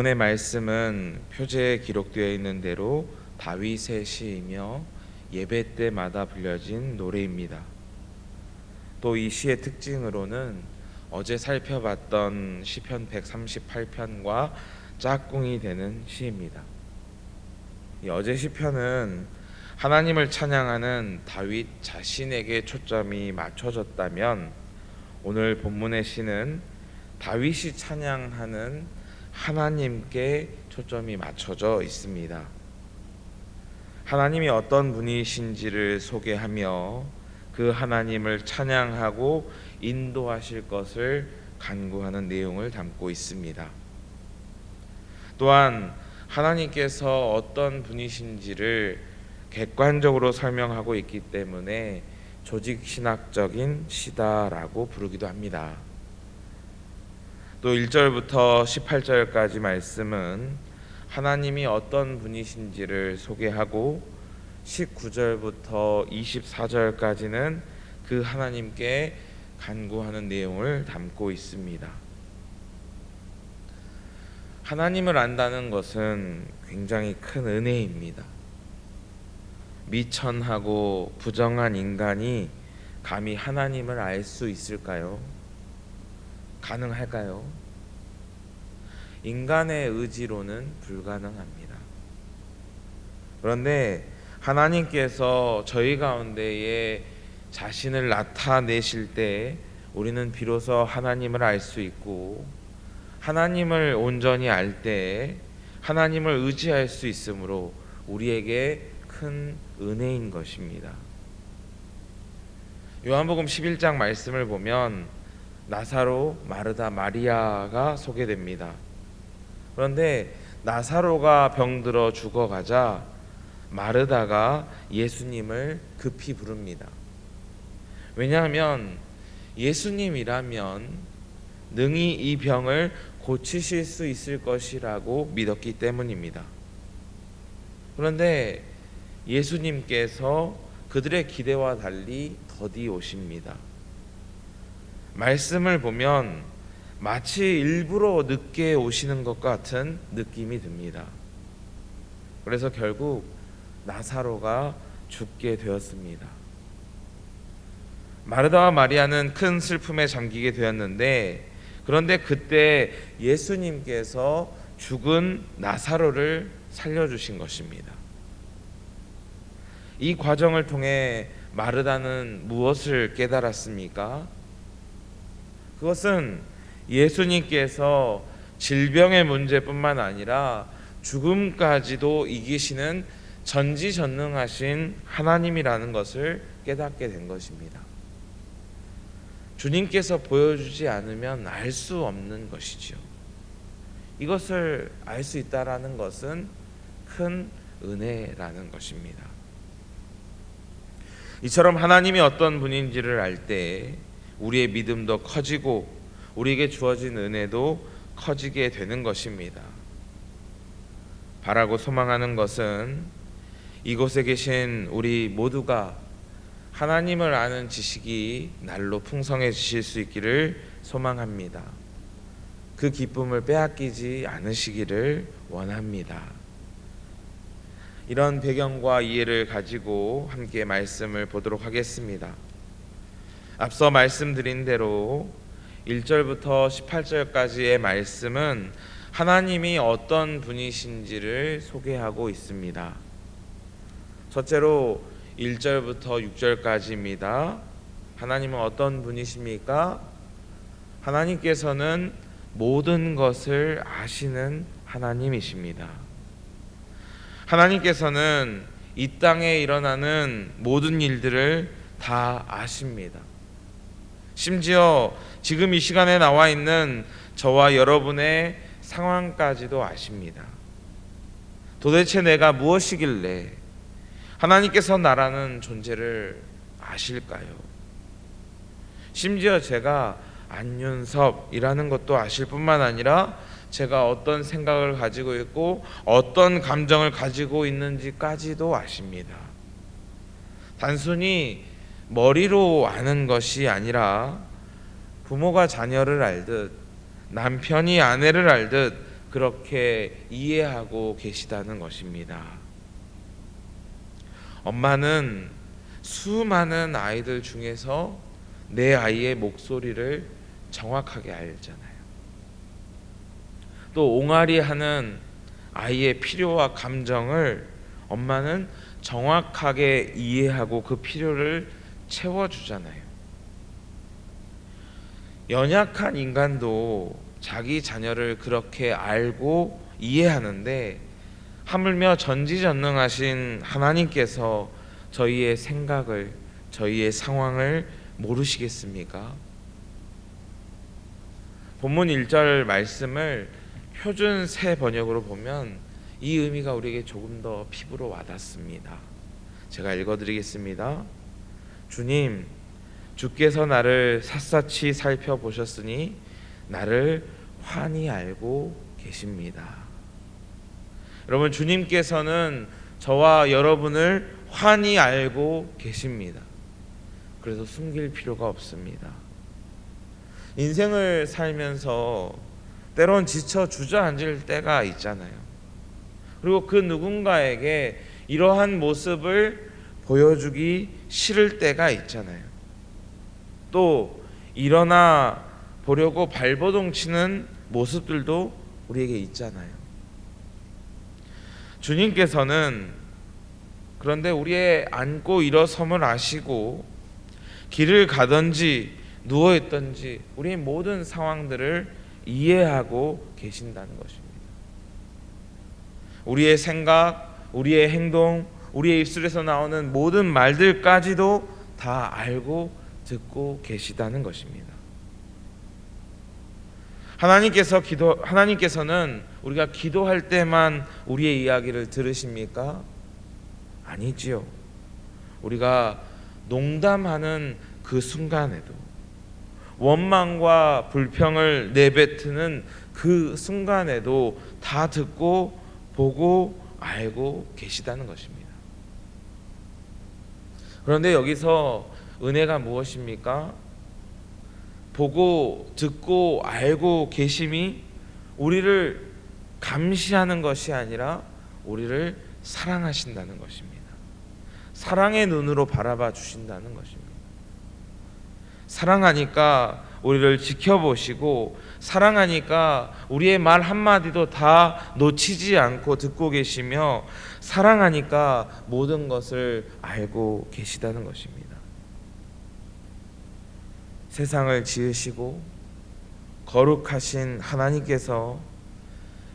본문의 말씀은 표제에 기록되어 있는 대로 다윗의 시이며 예배 때마다 불려진 노래입니다. 또 이 시의 특징으로는 어제 살펴봤던 시편 138편과 짝꿍이 되는 시입니다. 이 어제 시편은 하나님을 찬양하는 다윗 자신에게 초점이 맞춰졌다면, 오늘 본문의 시는 다윗이 찬양하는 하나님께 초점이 맞춰져 있습니다. 하나님이 어떤 분이신지를 소개하며 그 하나님을 찬양하고 인도하실 것을 간구하는 내용을 담고 있습니다. 또한 하나님께서 어떤 분이신지를 객관적으로 설명하고 있기 때문에 조직신학적인 시다라고 부르기도 합니다. 또 1절부터 18절까지 말씀은 하나님이 어떤 분이신지를 소개하고 19절부터 24절까지는 그 하나님께 간구하는 내용을 담고 있습니다. 하나님을 안다는 것은 굉장히 큰 은혜입니다. 미천하고 부정한 인간이 감히 하나님을 알 수 있을까요? 가능할까요? 인간의 의지로는 불가능합니다. 그런데 하나님께서 저희 가운데에 자신을 나타내실 때 우리는 비로소 하나님을 알 수 있고, 하나님을 온전히 알 때 하나님을 의지할 수 있으므로 우리에게 큰 은혜인 것입니다. 요한복음 11장 말씀을 보면 나사로, 마르다, 마리아가 소개됩니다. 그런데 나사로가 병들어 죽어가자 마르다가 예수님을 급히 부릅니다. 왜냐하면 예수님이라면 능히 이 병을 고치실 수 있을 것이라고 믿었기 때문입니다. 그런데 예수님께서 그들의 기대와 달리 더디 오십니다. 말씀을 보면 마치 일부러 늦게 오시는 것 같은 느낌이 듭니다. 그래서 결국 나사로가 죽게 되었습니다. 마르다와 마리아는 큰 슬픔에 잠기게 되었는데, 그런데 그때 예수님께서 죽은 나사로를 살려주신 것입니다. 이 과정을 통해 마르다는 무엇을 깨달았습니까? 그것은 예수님께서 질병의 문제뿐만 아니라 죽음까지도 이기시는 전지전능하신 하나님이라는 것을 깨닫게 된 것입니다. 주님께서 보여주지 않으면 알 수 없는 것이죠. 이것을 알 수 있다라는 것은 큰 은혜라는 것입니다. 이처럼 하나님이 어떤 분인지를 알 때 우리의 믿음도 커지고 우리에게 주어진 은혜도 커지게 되는 것입니다. 바라고 소망하는 것은 이곳에 계신 우리 모두가 하나님을 아는 지식이 날로 풍성해지실 수 있기를 소망합니다. 그 기쁨을 빼앗기지 않으시기를 원합니다. 이런 배경과 이해를 가지고 함께 말씀을 보도록 하겠습니다. 앞서 말씀드린 대로 1절부터 18절까지의 말씀은 하나님이 어떤 분이신지를 소개하고 있습니다. 첫째로 1절부터 6절까지입니다. 하나님은 어떤 분이십니까? 하나님께서는 모든 것을 아시는 하나님이십니다. 하나님께서는 이 땅에 일어나는 모든 일들을 다 아십니다. 심지어 지금 이 시간에 나와 있는 저와 여러분의 상황까지도 아십니다. 도대체 내가 무엇이길래 하나님께서 나라는 존재를 아실까요? 심지어 제가 안윤섭이라는 것도 아실 뿐만 아니라 제가 어떤 생각을 가지고 있고 어떤 감정을 가지고 있는지까지도 아십니다. 단순히 머리로 아는 것이 아니라 부모가 자녀를 알듯, 남편이 아내를 알듯 그렇게 이해하고 계시다는 것입니다. 엄마는 수많은 아이들 중에서 내 아이의 목소리를 정확하게 알잖아요. 또 옹알이하는 아이의 필요와 감정을 엄마는 정확하게 이해하고 그 필요를 채워주잖아요. 연약한 인간도 자기 자녀를 그렇게 알고 이해하는데 하물며 전지전능하신 하나님께서 저희의 생각을, 저희의 상황을 모르시겠습니까? 본문 1절 말씀을 표준 새 번역으로 보면 이 의미가 우리에게 조금 더 피부로 와닿습니다. 제가 읽어드리겠습니다. 주님, 주께서 나를 샅샅이 살펴보셨으니 나를 환히 알고 계십니다. 여러분, 주님께서는 저와 여러분을 환히 알고 계십니다. 그래서 숨길 필요가 없습니다. 인생을 살면서 때론 지쳐 주저앉을 때가 있잖아요. 그리고 그 누군가에게 이러한 모습을 보여주기 싫을 때가 있잖아요. 또 일어나 보려고 발버둥 치는 모습들도 우리에게 있잖아요. 주님께서는 그런데 우리의 앉고 일어섬을 아시고 길을 가든지 누워있든지 우리의 모든 상황들을 이해하고 계신다는 것입니다. 우리의 생각, 우리의 행동, 우리의 입술에서 나오는 모든 말들까지도 다 알고 듣고 계시다는 것입니다. 하나님께서는 우리가 기도할 때만 우리의 이야기를 들으십니까? 아니지요. 우리가 농담하는 그 순간에도, 원망과 불평을 내뱉는 그 순간에도 다 듣고 보고 알고 계시다는 것입니다. 그런데 여기서 은혜가 무엇입니까? 보고 듣고 알고 계심이 우리를 감시하는 것이 아니라 우리를 사랑하신다는 것입니다. 사랑의 눈으로 바라봐 주신다는 것입니다. 사랑하니까 우리를 지켜보시고, 사랑하니까 우리의 말 한마디도 다 놓치지 않고 듣고 계시며, 사랑하니까 모든 것을 알고 계시다는 것입니다. 세상을 지으시고 거룩하신 하나님께서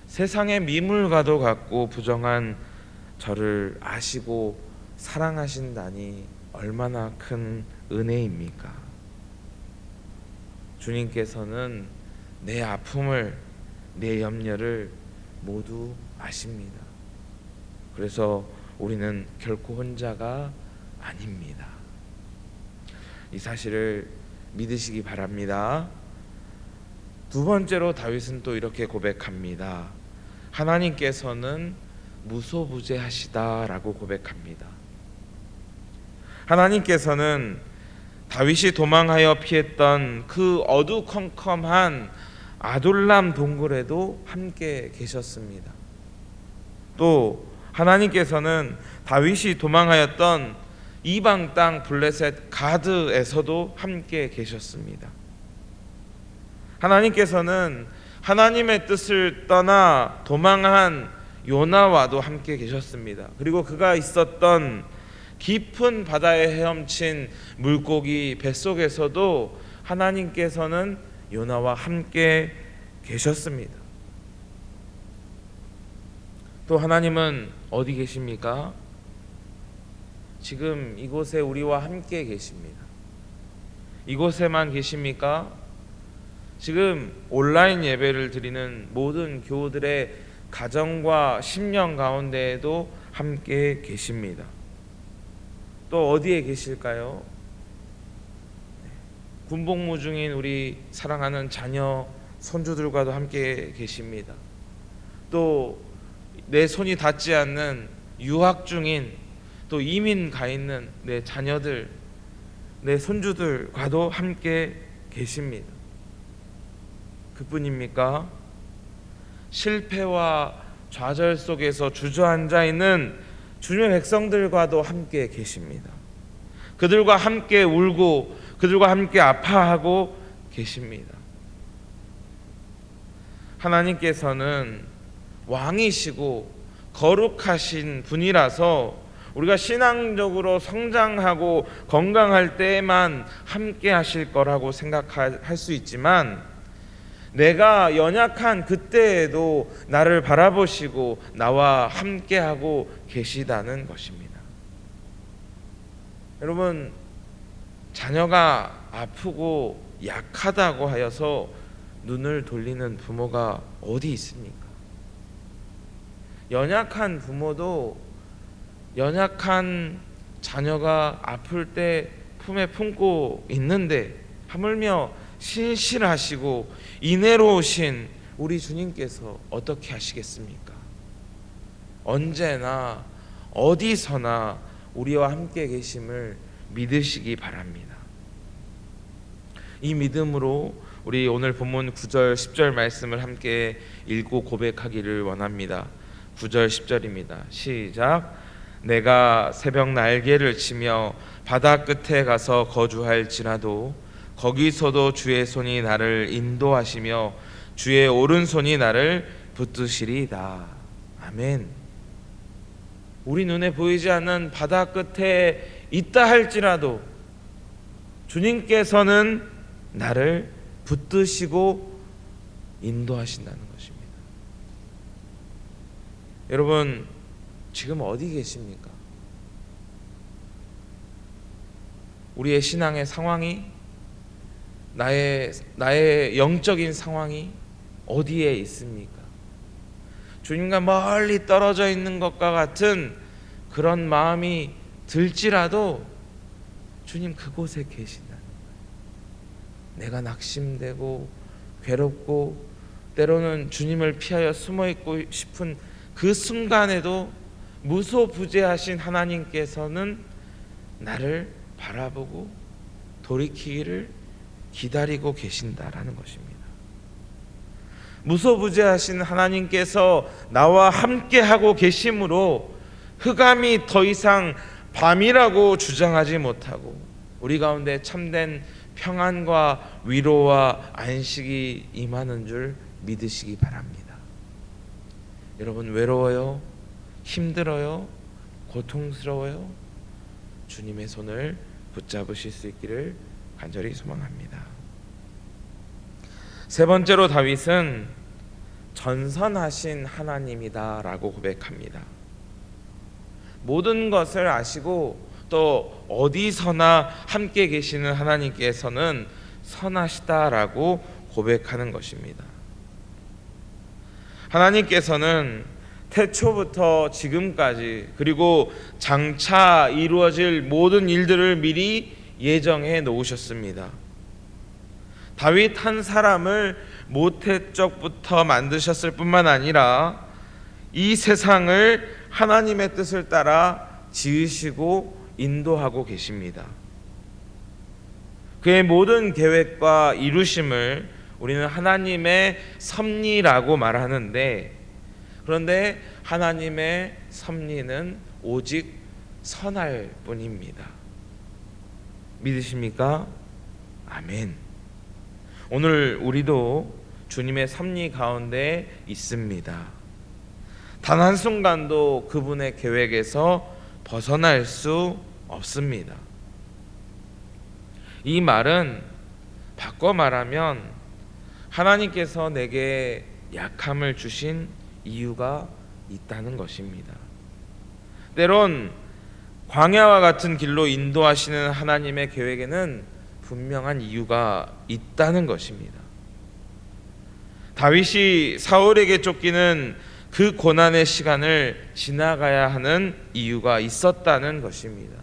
세상의 미물과도 같고 부정한 저를 아시고 사랑하신다니 얼마나 큰 은혜입니까? 주님께서는 내 아픔을, 내 염려를 모두 아십니다. 그래서 우리는 결코 혼자가 아닙니다. 이 사실을 믿으시기 바랍니다. 두 번째로 다윗은 또 이렇게 고백합니다. 하나님께서는 무소부재하시다라고 고백합니다. 하나님께서는 다윗이 도망하여 피했던 그 어두컴컴한 아둘람 동굴에도 함께 계셨습니다. 또 하나님께서는 다윗이 도망하였던 이방 땅 블레셋 가드에서도 함께 계셨습니다. 하나님께서는 하나님의 뜻을 떠나 도망한 요나와도 함께 계셨습니다. 그리고 그가 있었던 깊은 바다에 헤엄친 물고기 뱃속에서도 하나님께서는 요나와 함께 계셨습니다. 또 하나님은 어디 계십니까? 지금 이곳에 우리와 함께 계십니다. 이곳에만 계십니까? 지금 온라인 예배를 드리는 모든 교우들의 가정과 심령 가운데에도 함께 계십니다. 또 어디에 계실까요? 군복무 중인 우리 사랑하는 자녀, 손주들과도 함께 계십니다. 또 내 손이 닿지 않는 유학 중인, 또 이민 가 있는 내 자녀들, 내 손주들과도 함께 계십니다. 그뿐입니까? 실패와 좌절 속에서 주저앉아 있는 주님의 백성들과도 함께 계십니다. 그들과 함께 울고 그들과 함께 아파하고 계십니다. 하나님께서는 왕이시고 거룩하신 분이라서 우리가 신앙적으로 성장하고 건강할 때에만 함께 하실 거라고 생각할 수 있지만, 내가 연약한 그때에도 나를 바라보시고 나와 함께하고 계시다는 것입니다. 여러분, 자녀가 아프고 약하다고 하여서 눈을 돌리는 부모가 어디 있습니까? 연약한 부모도 연약한 자녀가 아플 때 품에 품고 있는데, 하물며 신실하시고 인애로우신 우리 주님께서 어떻게 하시겠습니까? 언제나 어디서나 우리와 함께 계심을 믿으시기 바랍니다. 이 믿음으로 우리 오늘 본문 9절 10절 말씀을 함께 읽고 고백하기를 원합니다. 9절 10절입니다. 시작. 내가 새벽 날개를 치며 바다 끝에 가서 거주할지라도 거기서도 주의 손이 나를 인도하시며 주의 오른손이 나를 붙드시리다. 아멘. 우리 눈에 보이지 않는 바다 끝에 있다 할지라도 주님께서는 나를 붙드시고 인도하신다는 것입니다. 여러분, 지금 어디 계십니까? 우리의 신앙의 상황이, 나의 영적인 상황이 어디에 있습니까? 주님과 멀리 떨어져 있는 것과 같은 그런 마음이 들지라도 주님 그곳에 계신다는 거예요. 내가 낙심되고 괴롭고 때로는 주님을 피하여 숨어 있고 싶은 그 순간에도 무소부재하신 하나님께서는 나를 바라보고 돌이키기를 기다리고 계신다라는 것입니다. 무소부재하신 하나님께서 나와 함께하고 계심으로 흑암이 더 이상 밤이라고 주장하지 못하고 우리 가운데 참된 평안과 위로와 안식이 임하는 줄 믿으시기 바랍니다. 여러분, 외로워요? 힘들어요? 고통스러워요? 주님의 손을 붙잡으실 수 있기를 간절히 소망합니다. 세 번째로 다윗은 전선하신 하나님이다라고 고백합니다. 모든 것을 아시고 또 어디서나 함께 계시는 하나님께서는 선하시다라고 고백하는 것입니다. 하나님께서는 태초부터 지금까지 그리고 장차 이루어질 모든 일들을 미리 예정해 놓으셨습니다. 다윗 한 사람을 모태적부터 만드셨을 뿐만 아니라 이 세상을 하나님의 뜻을 따라 지으시고 인도하고 계십니다. 그의 모든 계획과 이루심을 우리는 하나님의 섭리라고 말하는데, 그런데 하나님의 섭리는 오직 선할 뿐입니다. 믿으십니까? 아멘. 오늘 우리도 주님의 섭리 가운데 있습니다. 단 한순간도 그분의 계획에서 벗어날 수 없습니다. 이 말은 바꿔 말하면 하나님께서 내게 약함을 주신 이유가 있다는 것입니다. 때론 광야와 같은 길로 인도하시는 하나님의 계획에는 분명한 이유가 있다는 것입니다. 다윗이 사울에게 쫓기는 그 고난의 시간을 지나가야 하는 이유가 있었다는 것입니다.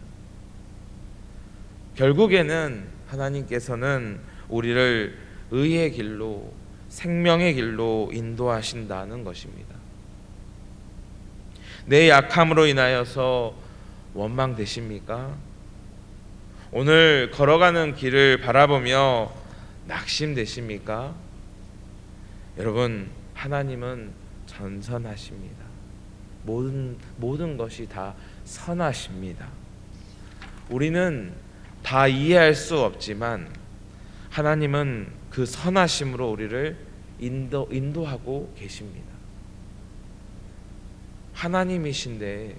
결국에는 하나님께서는 우리를 의의 길로, 생명의 길로 인도하신다는 것입니다. 내 약함으로 인하여서 원망되십니까? 오늘 걸어가는 길을 바라보며 낙심되십니까? 여러분, 하나님은 선선하십니다. 모든 것이 다 선하십니다. 우리는 다 이해할 수 없지만 하나님은 그 선하심으로 우리를 인도하고 계십니다. 하나님이신데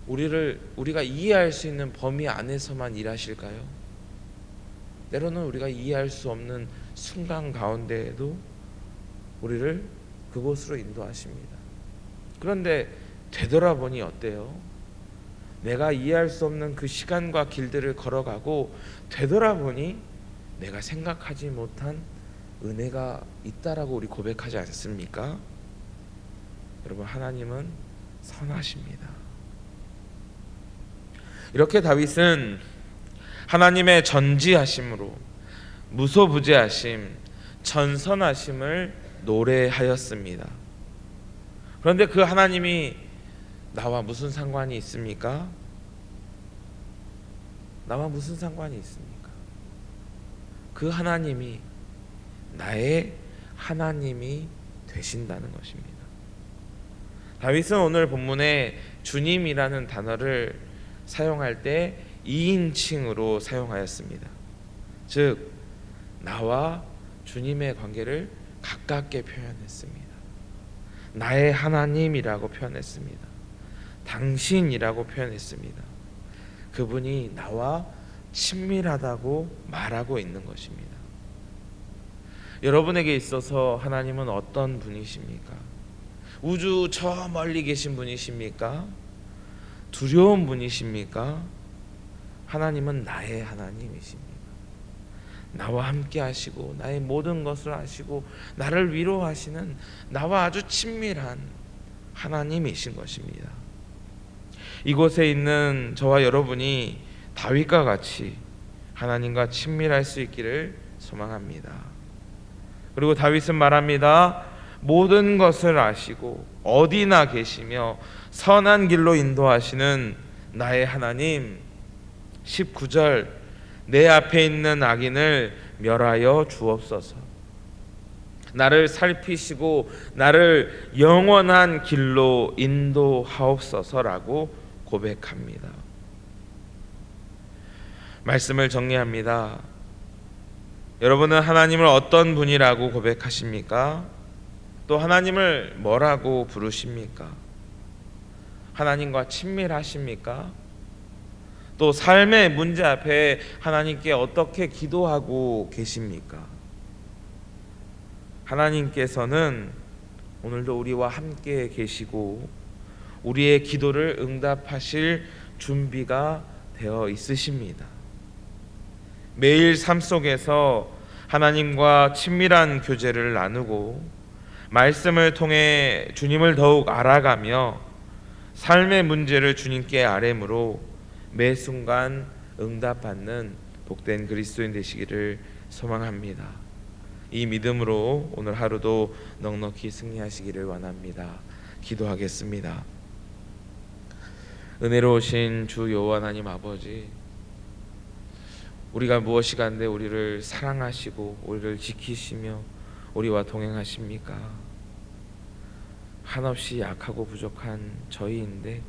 우리가 이해할 수 있는 범위 안에서만 일하실까요? 때로는 우리가 이해할 수 없는 순간 가운데에도 우리를 그곳으로 인도하십니다. 그런데 되돌아보니 어때요? 내가 이해할 수 없는 그 시간과 길들을 걸어가고 되돌아보니 내가 생각하지 못한 은혜가 있다라고 우리 고백하지 않습니까? 여러분, 하나님은 선하십니다. 이렇게 다윗은 하나님의 전지하심으로 무소부재하심, 전선하심을 노래하였습니다. 그런데 그 하나님이 나와 무슨 상관이 있습니까? 나와 무슨 상관이 있습니까? 그 하나님이 나의 하나님이 되신다는 것입니다. 다윗은 오늘 본문에 주님이라는 단어를 사용할 때 2인칭으로 사용하였습니다. 즉 나와 주님의 관계를 가깝게 표현했습니다. 나의 하나님이라고 표현했습니다. 당신이라고 표현했습니다. 그분이 나와 친밀하다고 말하고 있는 것입니다. 여러분에게 있어서 하나님은 어떤 분이십니까? 우주 저 멀리 계신 분이십니까? 두려운 분이십니까? 하나님은 나의 하나님이십니다. 나와 함께 하시고 나의 모든 것을 아시고 나를 위로하시는 나와 아주 친밀한 하나님이신 것입니다. 이곳에 있는 저와 여러분이 다윗과 같이 하나님과 친밀할 수 있기를 소망합니다. 그리고 다윗은 말합니다. 모든 것을 아시고 어디나 계시며 선한 길로 인도하시는 나의 하나님. 19절, 내 앞에 있는 악인을 멸하여 주옵소서. 나를 살피시고 나를 영원한 길로 인도하옵소서라고 고백합니다. 말씀을 정리합니다. 여러분은 하나님을 어떤 분이라고 고백하십니까? 또 하나님을 뭐라고 부르십니까? 하나님과 친밀하십니까? 또 삶의 문제 앞에 하나님께 어떻게 기도하고 계십니까? 하나님께서는 오늘도 우리와 함께 계시고 우리의 기도를 응답하실 준비가 되어 있으십니다. 매일 삶 속에서 하나님과 친밀한 교제를 나누고 말씀을 통해 주님을 더욱 알아가며 삶의 문제를 주님께 아뢰므로 매 순간 응답받는 복된 그리스도인 되시기를 소망합니다. 이 믿음으로 오늘 하루도 넉넉히 승리하시기를 원합니다. 기도하겠습니다. 은혜로우신 주 여호와 하나님 아버지, 우리가 무엇이 간데 우리를 사랑하시고 우리를 지키시며 우리와 동행하십니까? 한없이 약하고 부족한 저희인데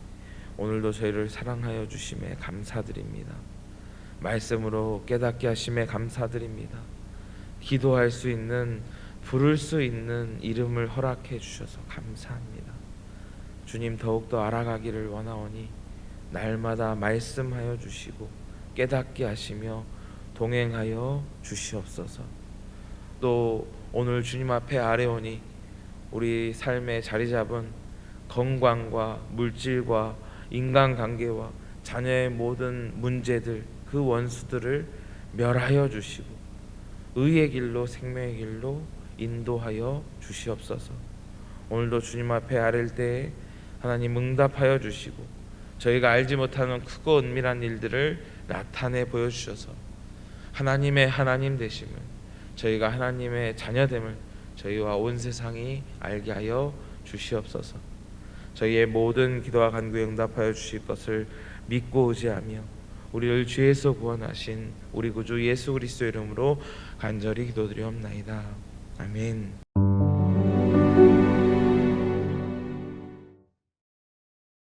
오늘도 저희를 사랑하여 주심에 감사드립니다. 말씀으로 깨닫게 하심에 감사드립니다. 기도할 수 있는, 부를 수 있는 이름을 허락해 주셔서 감사합니다. 주님, 더욱더 알아가기를 원하오니 날마다 말씀하여 주시고 깨닫게 하시며 동행하여 주시옵소서. 또 오늘 주님 앞에 아뢰오니 우리 삶에 자리 잡은 건강과 물질과 인간관계와 자녀의 모든 문제들, 그 원수들을 멸하여 주시고 의의 길로, 생명의 길로 인도하여 주시옵소서. 오늘도 주님 앞에 아랠 때에 하나님 응답하여 주시고 저희가 알지 못하는 크고 은밀한 일들을 나타내 보여주셔서 하나님의 하나님 되심을, 저희가 하나님의 자녀됨을 저희와 온 세상이 알게 하여 주시옵소서. 저희의 모든 기도와 간구에 응답하여 주실 것을 믿고 의지하며 우리를 죄에서 구원하신 우리 구주 예수 그리스도 이름으로 간절히 기도드리옵나이다. 아멘.